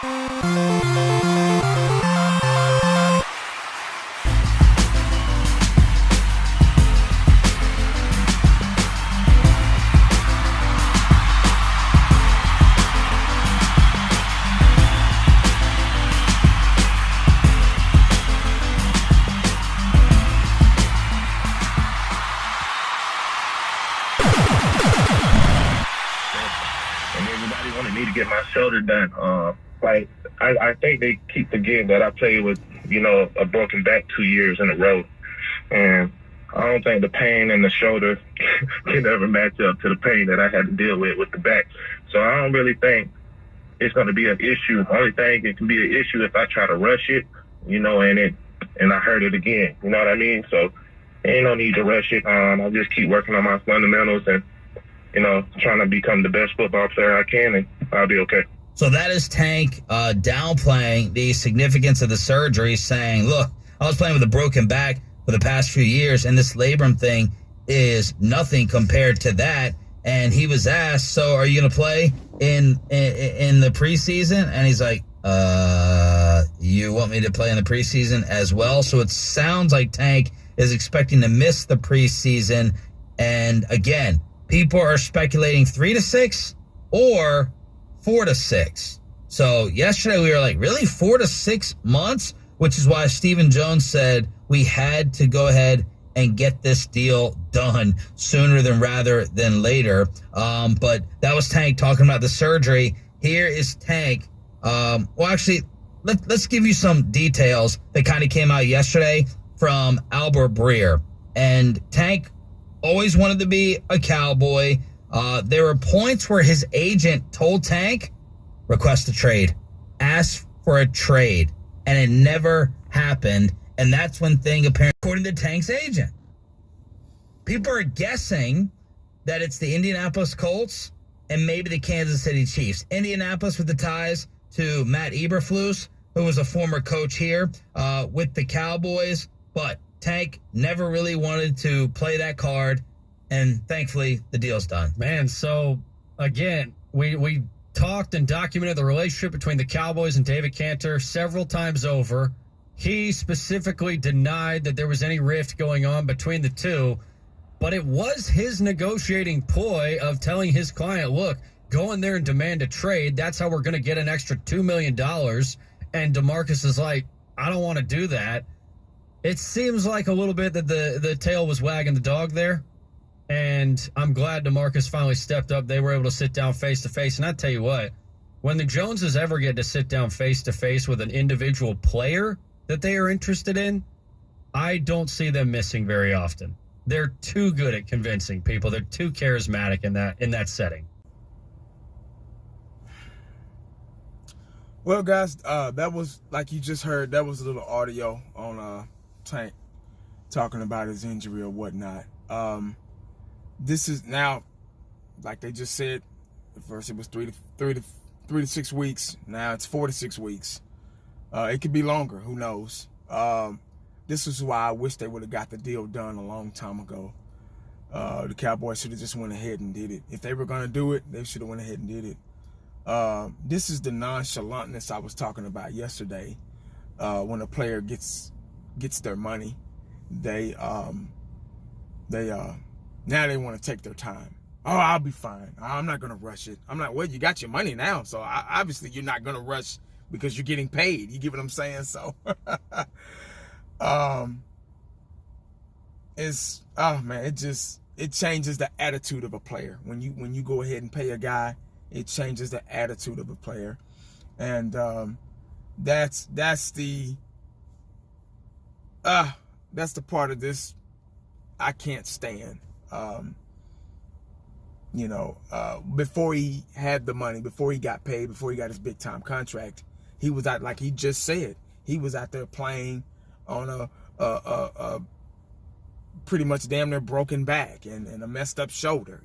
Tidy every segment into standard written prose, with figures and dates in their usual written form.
Get my shoulder done. I think they keep forgetting that I played with, a broken back 2 years in a row. And I don't think the pain in the shoulder can ever match up to the pain that I had to deal with the back. So I don't really think it's going to be an issue. The only thing it can be an issue if I try to rush it, and I hurt it again. You know what I mean? So ain't no need to rush it. I'll just keep working on my fundamentals and, trying to become the best football player I can, and I'll be okay. So that is Tank downplaying the significance of the surgery, saying, look, I was playing with a broken back for the past few years, and this labrum thing is nothing compared to that. And he was asked, so are you going to play in the preseason? And he's like, you want me to play in the preseason as well? So it sounds like Tank is expecting to miss the preseason. And again, people are speculating 3 to 6 or 4 to 6. So yesterday we were like, really, 4 to 6 months? Which is why Stephen Jones said we had to go ahead and get this deal done sooner rather than later. But that was Tank talking about the surgery. Here is Tank. Let's give you some details that kind of came out yesterday from Albert Breer. And Tank always wanted to be a Cowboy. There were points where his agent told Tank, request a trade, ask for a trade, and it never happened. And that's when thing apparently, according to Tank's agent, people are guessing that it's the Indianapolis Colts and maybe the Kansas City Chiefs. Indianapolis with the ties to Matt Eberflus, who was a former coach here with the Cowboys, but Tank never really wanted to play that card, and thankfully the deal's done. Man, so again, we talked and documented the relationship between the Cowboys and David Cantor several times over. He specifically denied that there was any rift going on between the two, but it was his negotiating ploy of telling his client, look, go in there and demand a trade. That's how we're going to get an extra $2 million. And DeMarcus is like, I don't want to do that. It seems like a little bit that the tail was wagging the dog there. And I'm glad DeMarcus finally stepped up. They were able to sit down face-to-face. And I tell you what, when the Joneses ever get to sit down face-to-face with an individual player that they are interested in, I don't see them missing very often. They're too good at convincing people. They're too charismatic in that setting. Well, guys, that was, like you just heard, that was a little audio on Tank talking about his injury or whatnot. This is now, like they just said, at first it was 3 to 6 weeks. Now it's 4 to 6 weeks. It could be longer. Who knows? This is why I wish they would have got the deal done a long time ago. The Cowboys should have just went ahead and did it. If they were going to do it, they should have went ahead and did it. This is the nonchalantness I was talking about yesterday. When a player gets their money, now they want to take their time. Oh, I'll be fine. I'm not going to rush it. I'm like, well, you got your money now, so obviously you're not going to rush because you're getting paid. You get what I'm saying? So, it changes the attitude of a player. When you go ahead and pay a guy, it changes the attitude of a player. And that's the part of this I can't stand. Before he had the money, before he got paid, before he got his big time contract, he was out, like he just said, he was out there playing on a pretty much damn near broken back and a messed up shoulder.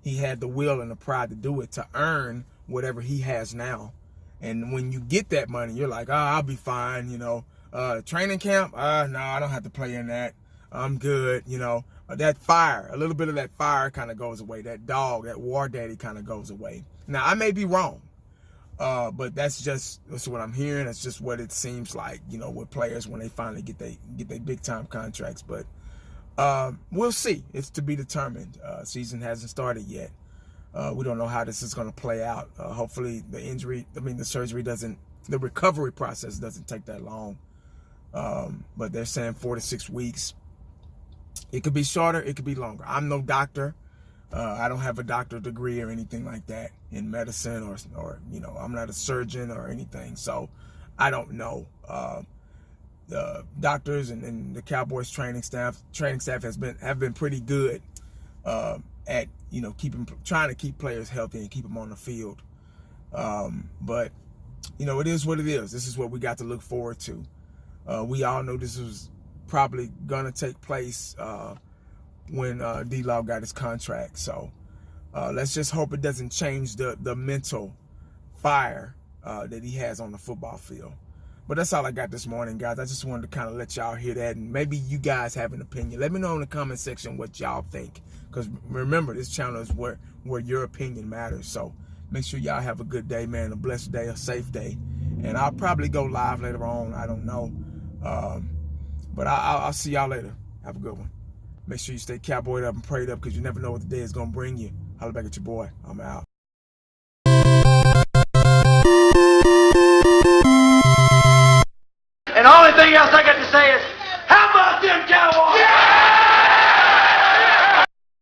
He had the will and the pride to do it, to earn whatever he has now. And when you get that money, you're like, I'll be fine. Training camp, no, I don't have to play in that. I'm good. That fire, a little bit of that fire kind of goes away. That dog, that war daddy kind of goes away. Now, I may be wrong, But that's what I'm hearing. That's just what it seems like, with players when they finally get they big time contracts. But we'll see. It's to be determined. Season hasn't started yet. We don't know how this is going to play out. Hopefully the recovery process doesn't take that long. But they're saying 4 to 6 weeks. It could be shorter. It could be longer. I'm no doctor. I don't have a doctorate degree or anything like that in medicine or I'm not a surgeon or anything. So I don't know. The doctors and the Cowboys training staff have been pretty good at trying to keep players healthy and keep them on the field. But it is what it is. This is what we got to look forward to. We all know this was probably gonna take place when D-Law got his contract. So let's just hope it doesn't change the mental fire that he has on the football field. But that's all I got this morning, guys. I just wanted to kind of let y'all hear that, and maybe you guys have an opinion. Let me know in the comment section what y'all think, because remember, this channel is where your opinion matters. So make sure y'all have a good day, man, a blessed day, a safe day. And I'll probably go live later on. I don't know. But I'll see y'all later. Have a good one. Make sure you stay cowboyed up and prayed up, because you never know what the day is going to bring you. Holla back at your boy. I'm out.